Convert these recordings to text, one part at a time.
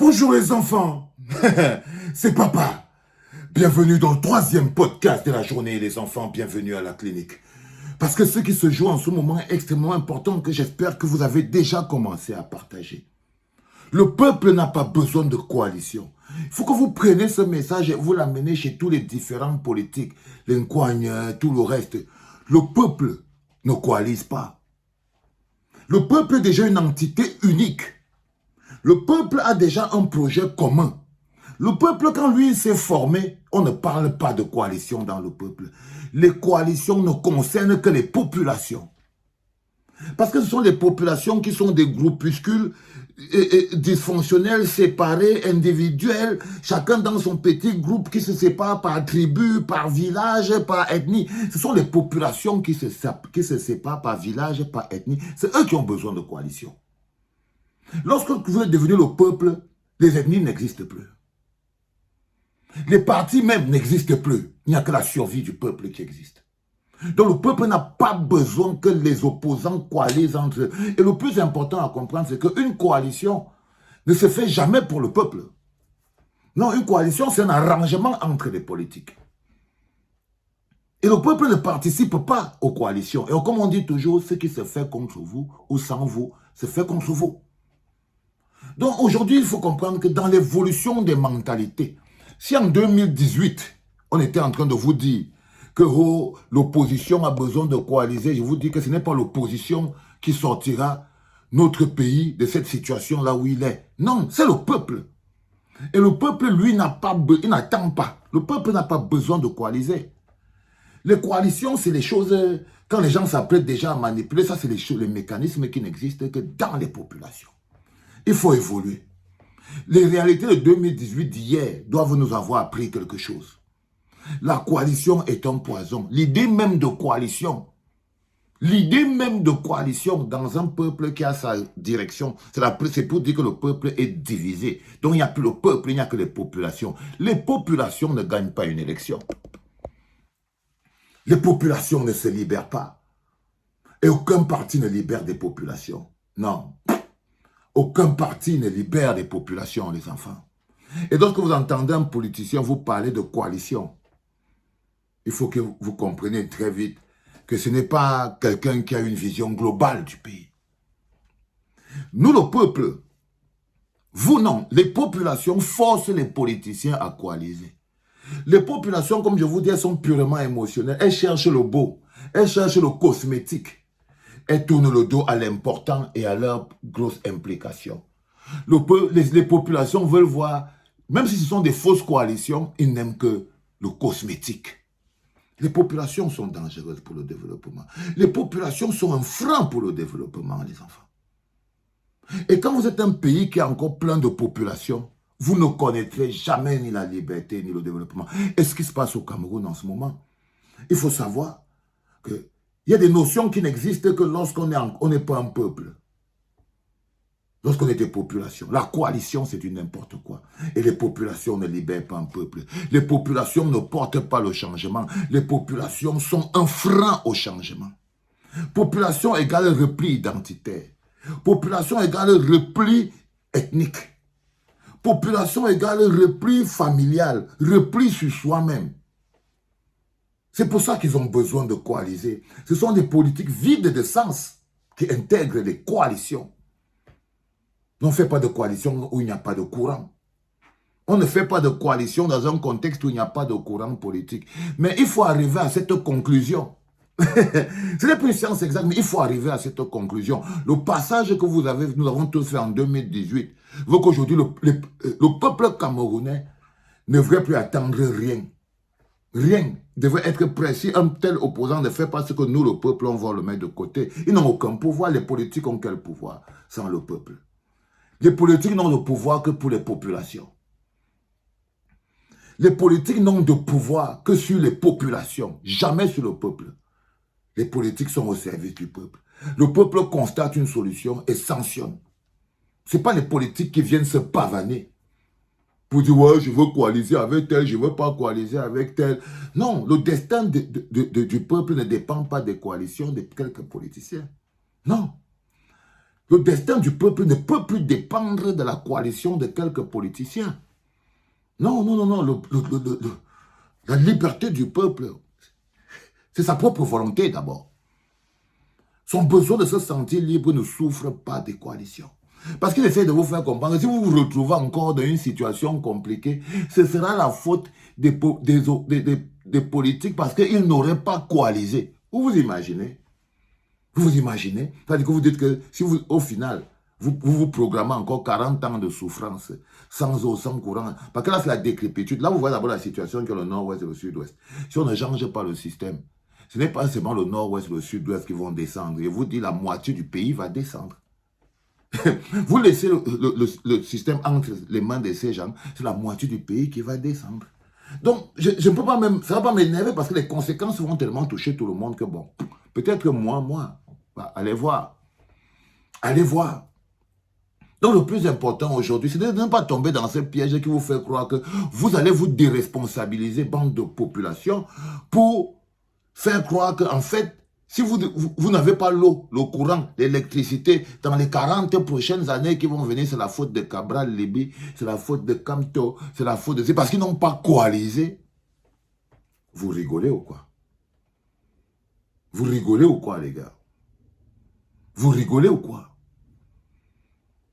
Bonjour les enfants, c'est papa. Bienvenue dans le 3e podcast de la journée, les enfants, bienvenue à la clinique. Parce que ce qui se joue en ce moment est extrêmement important que j'espère que vous avez déjà commencé à partager. Le peuple n'a pas besoin de coalition. Il faut que vous preniez ce message et vous l'amenez chez tous les différents politiques, les Nkwagne, tout le reste. Le peuple ne coalise pas. Le peuple est déjà une entité unique. Le peuple a déjà un projet commun. Le peuple, quand lui s'est formé, on ne parle pas de coalition dans le peuple. Les coalitions ne concernent que les populations. Parce que ce sont les populations qui sont des groupuscules dysfonctionnels, séparés, individuels, chacun dans son petit groupe qui se sépare par tribu, par village, par ethnie. Ce sont les populations qui se séparent par village, par ethnie. C'est eux qui ont besoin de coalition. Lorsque vous êtes devenu le peuple, les ethnies n'existent plus. Les partis même n'existent plus. Il n'y a que la survie du peuple qui existe. Donc le peuple n'a pas besoin que les opposants coalisent entre eux. Et le plus important à comprendre, c'est qu'une coalition ne se fait jamais pour le peuple. Non, une coalition, c'est un arrangement entre les politiques. Et le peuple ne participe pas aux coalitions. Et comme on dit toujours, ce qui se fait contre vous ou sans vous, se fait contre vous. Donc aujourd'hui, il faut comprendre que dans l'évolution des mentalités, si en 2018, on était en train de vous dire que l'opposition a besoin de coaliser, je vous dis que ce n'est pas l'opposition qui sortira notre pays de cette situation-là où il est. Non, c'est le peuple. Et le peuple, lui, il n'attend pas. Le peuple n'a pas besoin de coaliser. Les coalitions, c'est les choses, quand les gens s'apprêtent déjà à manipuler, ça c'est les mécanismes qui n'existent que dans les populations. Il faut évoluer. Les réalités de 2018 d'hier doivent nous avoir appris quelque chose. La coalition est un poison. L'idée même de coalition dans un peuple qui a sa direction, c'est pour dire que le peuple est divisé. Donc il n'y a plus le peuple, il n'y a que les populations. Les populations ne gagnent pas une élection. Les populations ne se libèrent pas. Et aucun parti ne libère des populations. Non. Aucun parti ne libère les populations, les enfants. Et lorsque vous entendez un politicien vous parler de coalition, il faut que vous compreniez très vite que ce n'est pas quelqu'un qui a une vision globale du pays. Nous, le peuple, vous non, les populations forcent les politiciens à coaliser. Les populations, comme je vous dis, elles sont purement émotionnelles. Elles cherchent le beau, elles cherchent le cosmétique. Elles tournent le dos à l'important et à leurs grosses implications. Les populations veulent voir, même si ce sont des fausses coalitions, ils n'aiment que le cosmétique. Les populations sont dangereuses pour le développement. Les populations sont un frein pour le développement, les enfants. Et quand vous êtes un pays qui a encore plein de populations, vous ne connaîtrez jamais ni la liberté ni le développement. Et ce qui se passe au Cameroun en ce moment, il faut savoir qu'il y a des notions qui n'existent que lorsqu'on n'est pas un peuple. Lorsqu'on est des populations. La coalition, c'est du n'importe quoi. Et les populations ne libèrent pas un peuple. Les populations ne portent pas le changement. Les populations sont un frein au changement. Population égale repli identitaire. Population égale repli ethnique. Population égale repli familial. Repli sur soi-même. C'est pour ça qu'ils ont besoin de coaliser. Ce sont des politiques vides de sens qui intègrent les coalitions. On ne fait pas de coalition où il n'y a pas de courant. On ne fait pas de coalition dans un contexte où il n'y a pas de courant politique. Mais il faut arriver à cette conclusion. Ce n'est plus une science exacte, mais il faut arriver à cette conclusion. Le passage que nous avons tous fait en 2018 veut qu'aujourd'hui, le peuple camerounais ne devrait plus attendre rien. Rien devrait être prêt. Si un tel opposant ne fait pas ce que nous, le peuple, on va le mettre de côté. Ils n'ont aucun pouvoir. Les politiques ont quel pouvoir sans le peuple? Les politiques n'ont de pouvoir que pour les populations. Les politiques n'ont de pouvoir que sur les populations, jamais sur le peuple. Les politiques sont au service du peuple. Le peuple constate une solution et sanctionne. Ce n'est pas les politiques qui viennent se pavaner pour dire « ouais, je veux coaliser avec tel, je ne veux pas coaliser avec tel ». Non, le destin du peuple ne dépend pas des coalitions de quelques politiciens. Non. Le destin du peuple ne peut plus dépendre de la coalition de quelques politiciens. Non, non, non, non. La liberté du peuple, c'est sa propre volonté d'abord. Son besoin de se sentir libre ne souffre pas des coalitions. Parce qu'il essaie de vous faire comprendre que si vous vous retrouvez encore dans une situation compliquée, ce sera la faute des politiques parce qu'ils n'auraient pas coalisé. Vous vous imaginez? Vous vous imaginez? C'est-à-dire que vous dites que si vous, au final, vous programmez encore 40 ans de souffrance, sans eau, sans courant. Parce que là, c'est la décrépitude. Là, vous voyez d'abord la situation que le nord-ouest et le sud-ouest. Si on ne change pas le système, ce n'est pas seulement le nord-ouest et le sud-ouest qui vont descendre. Je vous dis, la moitié du pays va descendre. Vous laissez le système entre les mains de ces gens, c'est la moitié du pays qui va descendre. Donc, je ne peux pas même, ça ne va pas m'énerver parce que les conséquences vont tellement toucher tout le monde que bon, peut-être que moi, bah, allez voir. Allez voir. Donc, le plus important aujourd'hui, c'est de ne pas tomber dans ce piège qui vous fait croire que vous allez vous déresponsabiliser, bande de population, pour faire croire qu'en fait, si vous n'avez pas l'eau, le courant, l'électricité, dans les 40 prochaines années qui vont venir, c'est la faute de Cabral Libye, c'est la faute de Camto, c'est la faute de... C'est parce qu'ils n'ont pas coalisé. Vous rigolez ou quoi? Vous rigolez ou quoi, les gars? Vous rigolez ou quoi?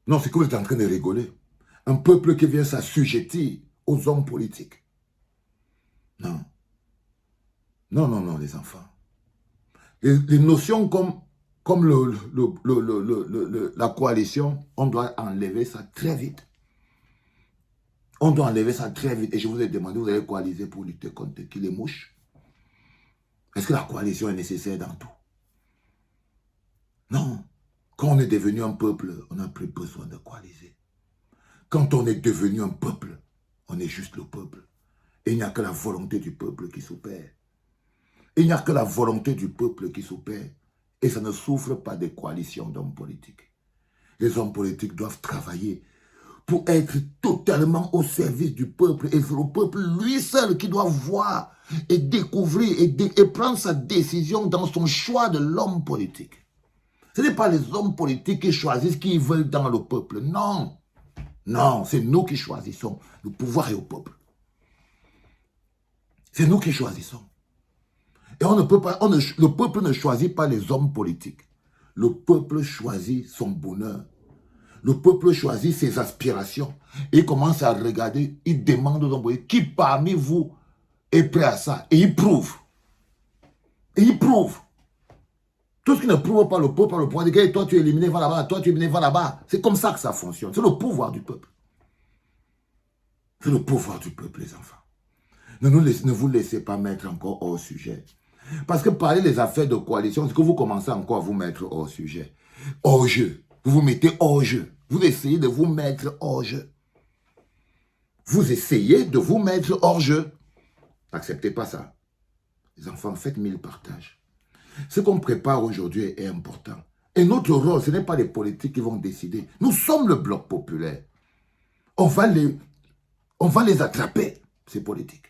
Non, c'est que vous êtes en train de rigoler. Un peuple qui vient s'assujettir aux hommes politiques. Non. Non, non, non, les enfants. Les notions comme la coalition, on doit enlever ça très vite. On doit enlever ça très vite. Et je vous ai demandé, vous allez coaliser pour lutter contre qui? Les mouches? Est-ce que la coalition est nécessaire dans tout? Non. Quand on est devenu un peuple, on n'a plus besoin de coaliser. Quand on est devenu un peuple, on est juste le peuple. Et il n'y a que la volonté du peuple qui s'opère. Il n'y a que la volonté du peuple qui s'opère. Et ça ne souffre pas des coalitions d'hommes politiques. Les hommes politiques doivent travailler pour être totalement au service du peuple. Et c'est le peuple lui seul qui doit voir et découvrir et prendre sa décision dans son choix de l'homme politique. Ce n'est pas les hommes politiques qui choisissent qui ils veulent dans le peuple. Non. Non, c'est nous qui choisissons. Le pouvoir est au peuple. C'est nous qui choisissons. Et on ne peut pas, le peuple ne choisit pas les hommes politiques. Le peuple choisit son bonheur. Le peuple choisit ses aspirations. Et il commence à regarder, il demande aux hommes politiques, qui parmi vous est prêt à ça? Et il prouve. Et il prouve. Tout ce qui ne prouve pas le peuple par le pouvoir de dire, toi tu es éliminé, va là-bas, toi tu es éliminé, va là-bas. C'est comme ça que ça fonctionne. C'est le pouvoir du peuple. C'est le pouvoir du peuple, les enfants. Ne vous laissez pas mettre encore hors sujet. Parce que parler des affaires de coalition, c'est que vous commencez encore à vous mettre hors sujet. Hors jeu. Vous vous mettez hors jeu. Vous essayez de vous mettre hors jeu. Vous essayez de vous mettre hors jeu. N'acceptez pas ça. Les enfants, faites 1000 partages. Ce qu'on prépare aujourd'hui est important. Et notre rôle, ce n'est pas les politiques qui vont décider. Nous sommes le bloc populaire. On va les attraper, ces politiques.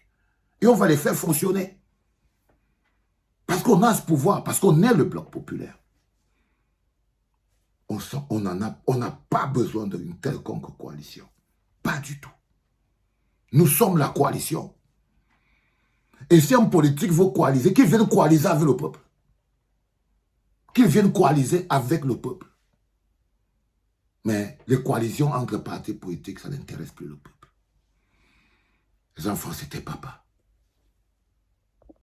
Et on va les faire fonctionner. Parce qu'on a ce pouvoir, parce qu'on est le bloc populaire. On n'a pas besoin d'une quelconque coalition. Pas du tout. Nous sommes la coalition. Et si un politique veut coaliser, qu'il vienne coaliser avec le peuple. Qu'il vienne coaliser avec le peuple. Mais les coalitions entre partis politiques, ça n'intéresse plus le peuple. Les enfants, c'était papa.